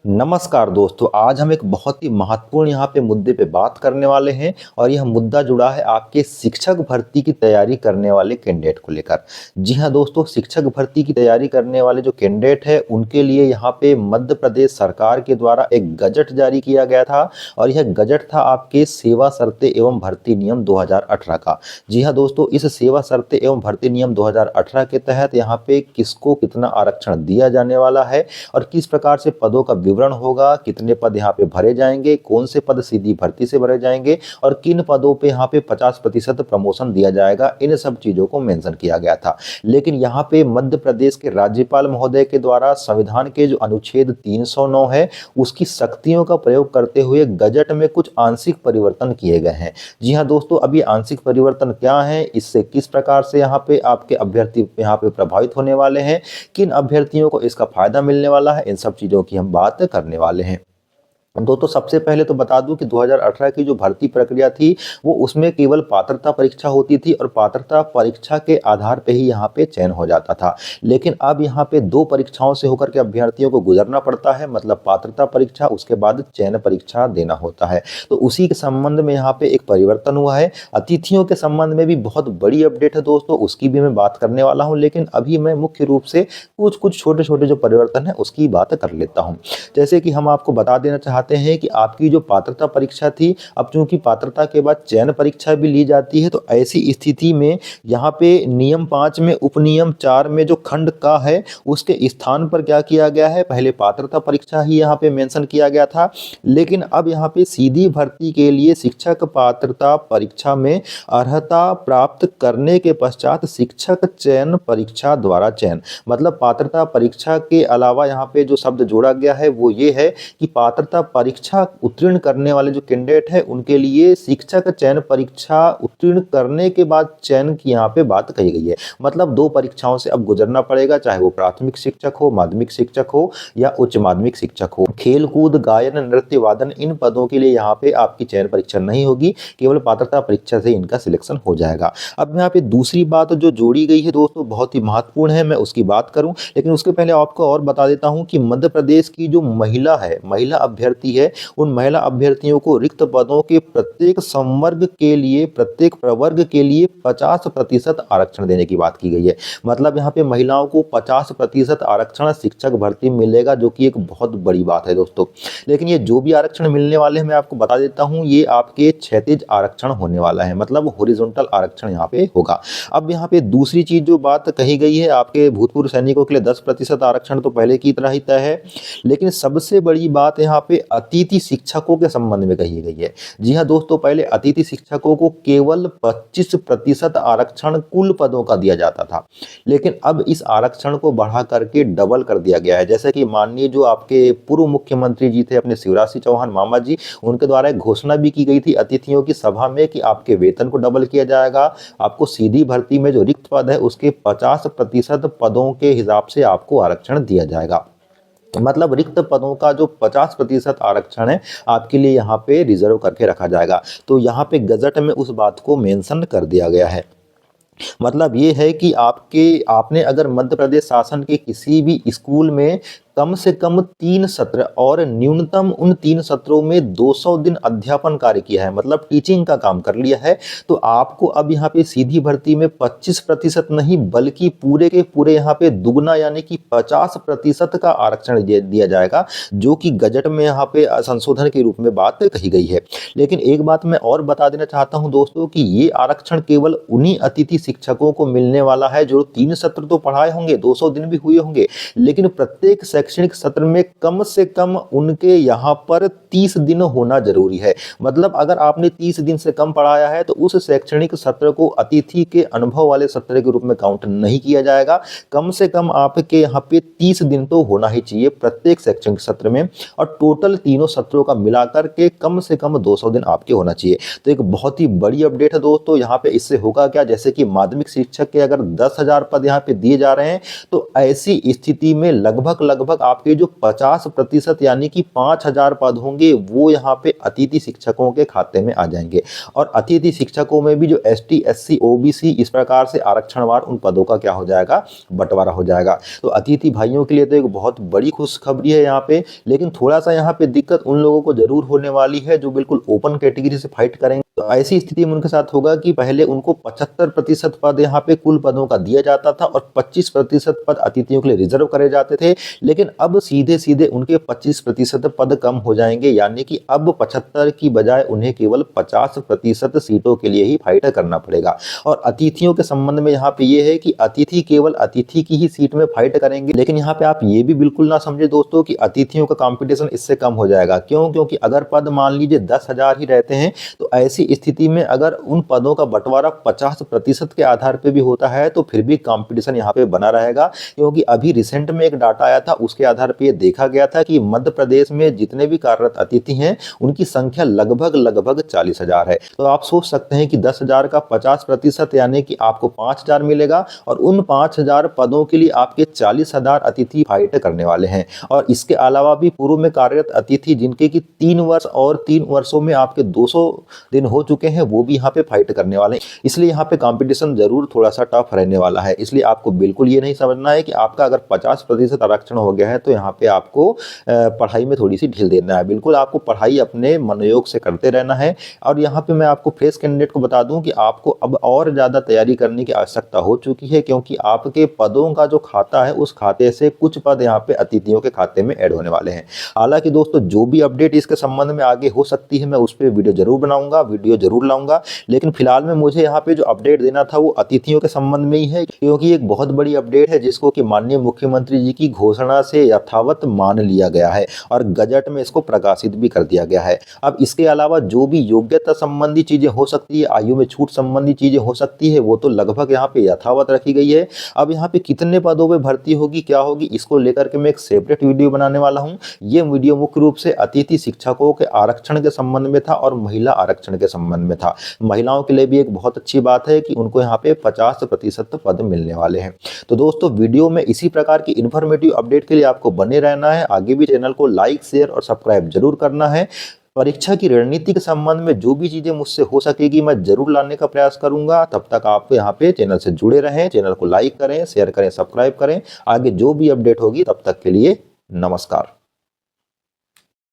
नमस्कार दोस्तों, आज हम एक बहुत ही महत्वपूर्ण यहाँ पे मुद्दे पे बात करने वाले हैं और यह मुद्दा जुड़ा है आपके शिक्षक भर्ती की तैयारी करने वाले कैंडिडेट को लेकर। जी हाँ दोस्तों, शिक्षक भर्ती की तैयारी करने वाले जो कैंडिडेट है उनके लिए यहाँ पे मध्य प्रदेश सरकार के द्वारा एक गजट जारी किया गया था और यह गजट था आपके सेवा शर्तें एवं भर्ती नियम 2018 का। जी हाँ दोस्तों, इस सेवा शर्तें एवं भर्ती नियम 2018 के तहत यहाँ पे किसको कितना आरक्षण दिया जाने वाला है और किस प्रकार से पदों का विवरण होगा, कितने पद यहाँ पे भरे जाएंगे, कौन से पद सीधी भर्ती से भरे जाएंगे और किन पदों पे यहाँ पे 50% प्रमोशन दिया जाएगा, इन सब चीजों को मेंशन किया गया था। लेकिन यहाँ पे मध्य प्रदेश के राज्यपाल महोदय के द्वारा संविधान के जो अनुच्छेद 309 है उसकी शक्तियों का प्रयोग करते हुए गजट में कुछ आंशिक परिवर्तन किए गए हैं। जी हाँ दोस्तों, अब ये आंशिक परिवर्तन क्या है, इससे किस प्रकार से यहाँ पे आपके अभ्यर्थी यहाँ पे प्रभावित होने वाले हैं, किन अभ्यर्थियों को इसका फायदा मिलने वाला है, इन सब चीजों की हम बात करने वाले हैं। दोस्तों सबसे पहले तो बता दूं कि 2018 की जो भर्ती प्रक्रिया थी वो उसमें केवल पात्रता परीक्षा होती थी और पात्रता परीक्षा के आधार पे ही यहाँ पे चयन हो जाता था। लेकिन अब यहाँ पे दो परीक्षाओं से होकर के अभ्यर्थियों को गुजरना पड़ता है, मतलब पात्रता परीक्षा उसके बाद चयन परीक्षा देना होता है। तो उसी के संबंध में यहाँ पे एक परिवर्तन हुआ है। अतिथियों के संबंध में भी बहुत बड़ी अपडेट है दोस्तों, उसकी भी मैं बात करने वाला हूँ। लेकिन अभी मैं मुख्य रूप से कुछ छोटे छोटे जो परिवर्तन है उसकी बात कर लेता हूँ। जैसे कि हम आपको बता देना चाहते हैं कि आपकी जो पात्रता परीक्षा थी, अब चूंकि पात्रता के बाद चयन परीक्षा भी ली जाती है, तो ऐसी स्थिति में यहाँ पे नियम 5 में उपनियम 4 में जो खंड का है उसके स्थान पर क्या किया गया है, पहले पात्रता परीक्षा ही यहाँ पे मेंशन किया गया था। लेकिन अब यहाँ पे सीधी भर्ती के लिए शिक्षक पात्रता परीक्षा में अर्हता प्राप्त करने के पश्चात शिक्षक चयन परीक्षा द्वारा चयन, मतलब पात्रता परीक्षा के अलावा यहाँ पे जो शब्द जोड़ा गया है वो ये है कि पात्रता परीक्षा उत्तीर्ण करने वाले जो कैंडिडेट है उनके लिए शिक्षक चयन परीक्षा उत्तीर्ण करने के बाद चयन की यहाँ पे बात कही गई है। मतलब दो परीक्षाओं से अब गुजरना पड़ेगा, चाहे वो प्राथमिक शिक्षक हो, माध्यमिक शिक्षक हो या उच्च माध्यमिक शिक्षक हो। खेल कूद, गायन, नृत्य, वादन, इन पदों के लिए यहाँ पे आपकी चयन परीक्षा नहीं होगी, केवल पात्रता परीक्षा से इनका सिलेक्शन हो जाएगा। अब यहाँ पे दूसरी बात जो जोड़ी गई है दोस्तों बहुत ही महत्वपूर्ण है, मैं उसकी बात करूं लेकिन उसके पहले आपको और बता देता हूं कि मध्य प्रदेश की जो महिला है, महिला अभ्यर्थी है, उन महिला अभ्यर्थियों को रिक्त पदों के प्रत्येक संवर्ग के लिए, प्रत्येक प्रवर्ग के लिए 50% आरक्षण देने की बात की गई है। मतलब यहाँ पे महिलाओं को 50% आरक्षण शिक्षक भर्ती मिलेगा, जो कि एक बहुत बड़ी बात है दोस्तों। लेकिन ये जो भी आरक्षण मिलने वाले हैं मैं आपको बता देता हूँ, ये आपके क्षैतिज आरक्षण होने वाला है, मतलब हॉरिजॉन्टल आरक्षण यहाँ पे होगा। अब यहाँ पे दूसरी चीज जो बात कही गई है, आपके भूतपूर्व सैनिकों के लिए 10% आरक्षण तो पहले की तरह ही तय है। लेकिन सबसे बड़ी बात यहाँ पे अतिथि शिक्षकों के संबंध में कही गई है। जी हाँ दोस्तों, पहले अतिथि शिक्षकों को केवल 25% आरक्षण कुल पदों का दिया जाता था, लेकिन अब इस आरक्षण को बढ़ा करके डबल कर दिया गया है। जैसे कि माननीय जो आपके पूर्व मुख्यमंत्री जी थे अपने शिवराज सिंह चौहान मामा जी, उनके द्वारा एक घोषणा भी की गई थी अतिथियों की सभा में कि आपके वेतन को डबल किया जाएगा, आपको सीधी भर्ती में जो रिक्त पद है उसके 50% पदों के हिसाब से आपको आरक्षण दिया जाएगा। मतलब रिक्त पदों का जो 50% आरक्षण है आपके लिए यहाँ पे रिजर्व करके रखा जाएगा। तो यहाँ पे गजट में उस बात को मेंशन कर दिया गया है। मतलब ये है कि आपने अगर मध्य प्रदेश शासन के किसी भी स्कूल में कम से कम 3 सत्र और न्यूनतम उन 3 सत्रों में 200 दिन अध्यापन कार्य किया है, मतलब टीचिंग का काम कर लिया है, तो आपको अब यहाँ पे सीधी भर्ती में 25% नहीं बल्कि पूरे के पूरे यहाँ पे दुगना यानी कि 50% का आरक्षण दिया जाएगा, जो कि गजट में यहाँ पे संशोधन के रूप में बात कही गई है। लेकिन एक बात मैं और बता देना चाहता हूँ दोस्तों कि ये आरक्षण केवल उन्हीं अतिथि शिक्षकों को मिलने वाला है जो 3 सत्र तो पढ़ाए होंगे, 200 दिन भी हुए होंगे, लेकिन प्रत्येक शैक्षणिक सत्र में कम से कम उनके यहाँ पर 30 दिन होना जरूरी है। मतलब अगर आपने 30 दिन से कम पढ़ाया है तो उस शैक्षणिक सत्र को अतिथि के अनुभव वाले सत्र के रूप में काउंट नहीं किया जाएगा। कम से कम आपके यहाँ पे 30 दिन तो होना ही चाहिए प्रत्येक शैक्षणिक सत्र में, और टोटल तीनों सत्रों का मिलाकर के कम से कम 200 दिन आपके होना चाहिए। तो एक बहुत ही बड़ी अपडेट है दोस्तों। यहाँ पे इससे होगा क्या, जैसे कि माध्यमिक शिक्षक के अगर 10,000 पद यहाँ पे दिए जा रहे हैं, तो ऐसी स्थिति में लगभग लगभग आपके जो 50% यानी कि 5000 पद होंगे वो यहाँ पे अतिथि शिक्षकों के खाते में आ जाएंगे। और अतिथि शिक्षकों में भी जो ST SC OBC इस प्रकार से आरक्षणवार उन पदों का क्या हो जाएगा, बंटवारा हो जाएगा। तो अतिथि भाइयों के लिए तो एक बहुत बड़ी खुशखबरी है यहाँ पे, लेकिन थोड़ा सा यहाँ पे दिक्कत उन लोगों को जरूर होने वाली है जो बिल्कुल ओपन कैटेगरी से फाइट करेंगे। तो ऐसी स्थिति में उनके साथ होगा कि पहले उनको 75% पद यहाँ पे कुल पदों का दिया जाता था और 25% पद अतिथियों के लिए रिजर्व करे जाते थे, लेकिन अब सीधे सीधे उनके 25% पद कम हो जाएंगे, यानी कि अब 75 की बजाय उन्हें केवल 50% सीटों के लिए ही फाइट करना पड़ेगा। और अतिथियों के संबंध में यहाँ पे ये है कि अतिथि केवल अतिथि की ही सीट में फाइट करेंगे, लेकिन यहाँ पे आप ये भी बिल्कुल ना समझे दोस्तों कि अतिथियों का कंपटीशन इससे कम हो जाएगा। क्यों? क्योंकि अगर पद मान लीजिए 10,000 ही रहते हैं तो ऐसी स्थिति में अगर उन पदों का बंटवारा 50% के आधार पे भी होता है तो फिर भी कंपटीशन यहाँ पे बना रहेगा। क्योंकि अभी रिसेंट में एक डाटा आया था, उसके आधार पे ये देखा गया था कि मध्य प्रदेश में जितने भी कार्यरत अतिथि हैं उनकी संख्या लगभग 40,000 है। तो आप सोच सकते हैं कि 10,000 का 50% यानी कि आपको 5,000 मिलेगा और उन 5,000 पदों के लिए आपके 40,000 अतिथि फाइट करने वाले हैं। और इसके अलावा भी पूर्व में कार्यरत अतिथि जिनके की 3 वर्ष और 3 वर्षों में आपके 200 दिन हो चुके हैं वो भी यहाँ पे फाइट करने वाले हैं। इसलिए यहाँ पे कंपटीशन जरूर थोड़ा सा टफ रहने वाला है। इसलिए आपको बिल्कुल ये नहीं समझना है कि आपका अगर 50% आरक्षण हो गया है तो यहाँ पे आपको पढ़ाई में थोड़ी सी ढील देना है। बिल्कुल आपको पढ़ाई अपने मनोयोग से करते रहना है। और यहाँ पे मैं आपको फ्रेश कैंडिडेट को बता दूं कि आपको अब और ज़्यादा तैयारी करने की आवश्यकता हो चुकी है, क्योंकि आपके पदों का जो खाता है उस खाते से कुछ पद यहाँ पे अतिथियों के खाते में ऐड होने वाले हैं। हालांकि दोस्तों जो भी अपडेट इसके संबंध में आगे हो सकती है मैं उस पर वीडियो जरूर बनाऊंगा, वीडियो जरूर लाऊंगा, लेकिन फिलहाल में मुझे यहाँ पे जो अपडेट देना था वो अतिथियों के संबंध में ही है, क्योंकि एक बहुत बड़ी अपडेट है जिसको कि माननीय मुख्यमंत्री जी की घोषणा से यथावत मान लिया गया है और गजट में इसको प्रकाशित भी कर दिया गया है। अब इसके अलावा जो भी योग्यता संबंधी चीजें हो सकती है, आयु में छूट संबंधी चीजें हो सकती है, वो तो लगभग यहाँ पे यथावत रखी गई है। अब यहाँ पे कितने पदों पे भर्ती होगी, क्या होगी, इसको लेकर के मैं एक सेपरेट वीडियो बनाने वाला हूँ। ये वीडियो मुख्य रूप से अतिथि शिक्षकों के आरक्षण के संबंध में था और महिला आरक्षण के संबंध में था। महिलाओं के लिए भी एक बहुत अच्छी बात है कि उनको यहाँ पे 50% पद मिलने वाले हैं। तो दोस्तों वीडियो में इसी प्रकार की इन्फॉर्मेटिव अपडेट के लिए आपको बने रहना है। आगे भी चैनल को लाइक, शेयर और सब्सक्राइब जरूर करना है। परीक्षा की रणनीति के संबंध में जो भी चीजें मुझसे हो सकेगी मैं जरूर लाने का प्रयास करूंगा। तब तक आप यहाँ पे चैनल से जुड़े रहें, चैनल को लाइक करें, शेयर करें, सब्सक्राइब करें। आगे जो भी अपडेट होगी तब तक के लिए नमस्कार।